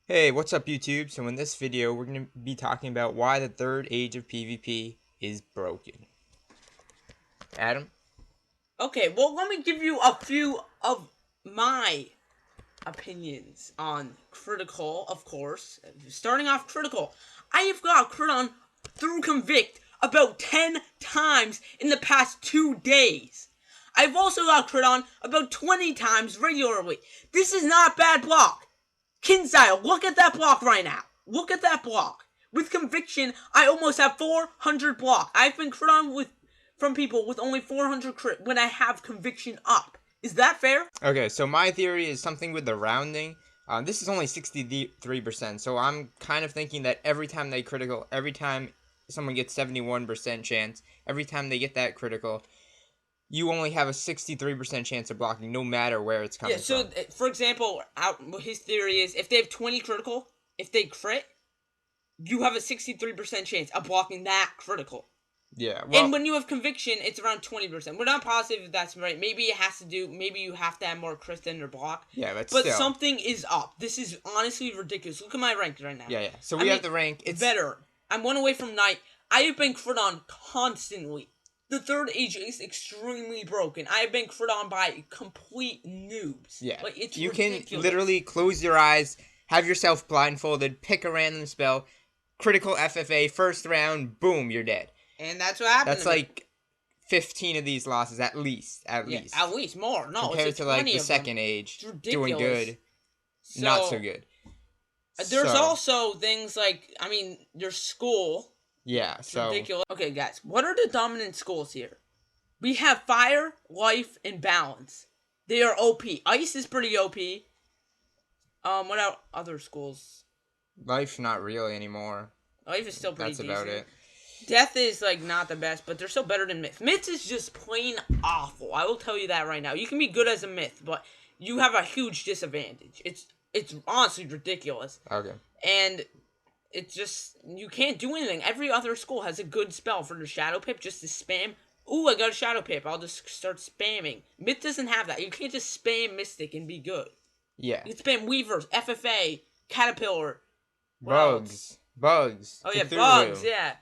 Hey, what's up YouTube? So in this video, we're going to be talking about why the third age of PvP is broken. Adam? Okay, well, let me give you a few of my opinions on Critical, of course. Starting off Critical, I have got crit on through Convict about 10 times in the past 2 days. I've also got crit on about 20 times regularly. This is not bad block. Kinsile, look at that block right now. Look at that block. With Conviction, I almost have 400 block. I've been crit on from people with only 400 crit when I have Conviction up. Is that fair? Okay, so my theory is something with the rounding. This is only 63%, so I'm kind of thinking that every time they critical, every time someone gets 71% chance, every time they get that critical, you only have a 63% chance of blocking no matter where it's coming from. Yeah, so for example, his theory is if they have 20 critical, if they crit, you have a 63% chance of blocking that critical. Yeah, well, and when you have Conviction, it's around 20%. We're not positive if that's right. Maybe it has to do, maybe you have to have more crit than your block. yeah, but But still. something is up. This is honestly ridiculous. Look at my rank right now. Yeah. So we have the rank. It's better. I'm 1 away from Knight. I have been crit on constantly. The third age is extremely broken. I have been crit on by complete noobs. Yeah. Like, it's you ridiculous. Can literally close your eyes, have yourself blindfolded, pick a random spell, critical FFA, first round, boom, you're dead. And that's what happened. That's like 15 of these losses at least. At least more. No, compared it's to like the of second them. age, Doing good, not so good. There's also things like, your school. Yeah, so ridiculous. Okay, guys, what are the dominant schools here? We have Fire, Life, and Balance. They are OP. Ice is pretty OP. What are other schools? Life, not really anymore. Life is still pretty decent. That's about it. Death is, like, not the best, but they're still better than Myth. Myth is just plain awful. I will tell you that right now. You can be good as a Myth, but you have a huge disadvantage. It's honestly ridiculous. Okay. And it's just, you can't do anything. Every other school has a good spell for the Shadow Pip just to spam. Ooh, I got a Shadow Pip. I'll just start spamming. Myth doesn't have that. You can't just spam Mystic and be good. Yeah. You can spam Weavers, FFA, Caterpillar. Bugs. Oh, yeah, Bugs, yeah.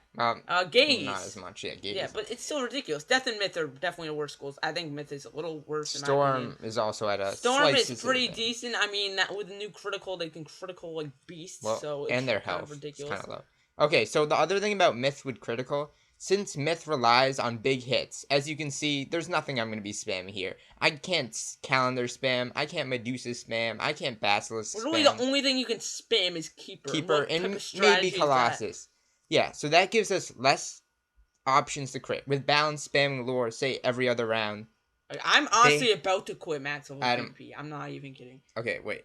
Gaze. Not as much, yeah, Gaze. Yeah, but it's still ridiculous. Death and Myth are definitely the worst schools. I think Myth is a little worse in Storm my opinion. is also at a Storm is pretty decent. I mean, with the new critical, they can critical like beasts, so it's and their kind health of ridiculous. is kind of low. Okay, so the other thing about Myth with critical, since Myth relies on big hits, as you can see, there's nothing I'm going to be spamming here. I can't Calendar spam, I can't Medusa spam, I can't Basilisk Literally, spam. The only thing you can spam is Keeper. And maybe Colossus. Yeah, so that gives us less options to crit. With Balance spamming Lore, say, every other round. I'm honestly about to quit Max level PvP. I'm not even kidding. Okay, wait.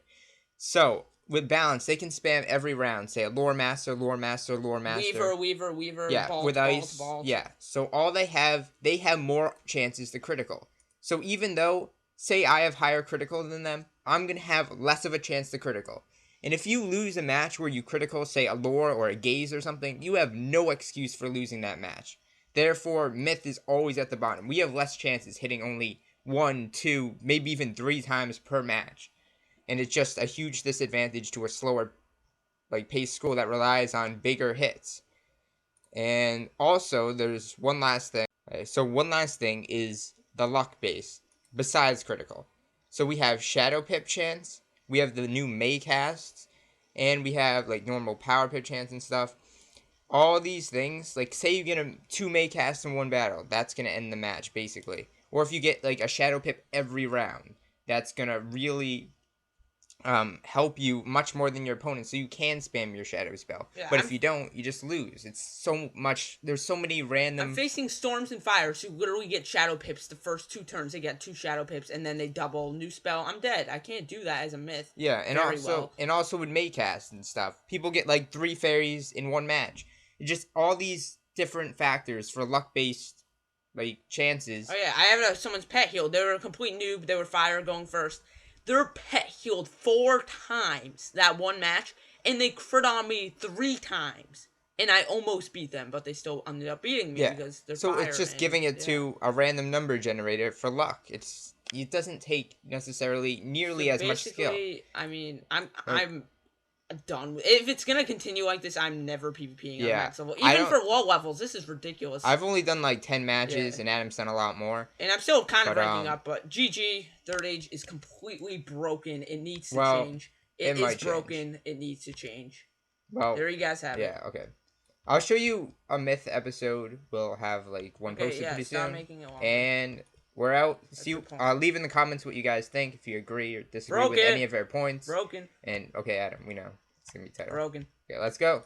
So, with Balance, they can spam every round. Say, Lore Master, Lore Master, Lore Master. Weaver. Yeah, Vault, with Ice. Vault. Yeah, so all they have more chances to critical. So even though, say I have higher critical than them, I'm going to have less of a chance to critical. And if you lose a match where you critical, say, a Lore or a Gaze or something, you have no excuse for losing that match. Therefore, Myth is always at the bottom. We have less chances hitting only 1, 2, maybe even 3 times per match. And it's just a huge disadvantage to a slower, pace school that relies on bigger hits. And also, there's one last thing. Okay, so one last thing is the luck base, besides critical. So we have Shadow Pip chance, we have the new May casts, and we have, normal Power Pip chance and stuff. All these things, say you get 2 May casts in one battle, that's going to end the match, basically. Or if you get, a Shadow Pip every round, that's going to really help you much more than your opponent, so you can spam your Shadow spell. Yeah, but if you don't, you just lose. It's so much, there's so many random... I'm facing Storms and Fires who literally get Shadow Pips the first 2 turns. They get 2 Shadow Pips, and then they double new spell. I'm dead. I can't do that as a Myth. Yeah, and also with Maycast and stuff, people get 3 fairies in one match. Just all these different factors for luck-based, chances. Oh yeah, I have someone's pet healed. They were a complete noob. They were Fire going first. Their pet healed 4 times that one match, and they crit on me 3 times. And I almost beat them, but they still ended up beating me because they're fire. So it's just giving it to a random number generator for luck. It doesn't take necessarily nearly as much skill. I mean, done with. If it's gonna continue like this, I'm never PvPing on Yeah. max level. I Even don't- for low levels, this is ridiculous. I've only done like 10 matches, Yeah. and Adam's done a lot more. And I'm still kind of But, ranking up, but GG, Third Age is completely broken. It needs to Well, change. it It might is change. broken. It needs to change. Well, There you guys have it. yeah, okay. I'll show you a myth episode. We'll have like one Okay, posted yeah, pretty stop soon. making it longer. And we're out. See, the point. leave in the comments what you guys think, if you agree or disagree Broke with it. any of our points. Broken. And okay, Adam, we know it's gonna be title. Broken. Okay, let's go.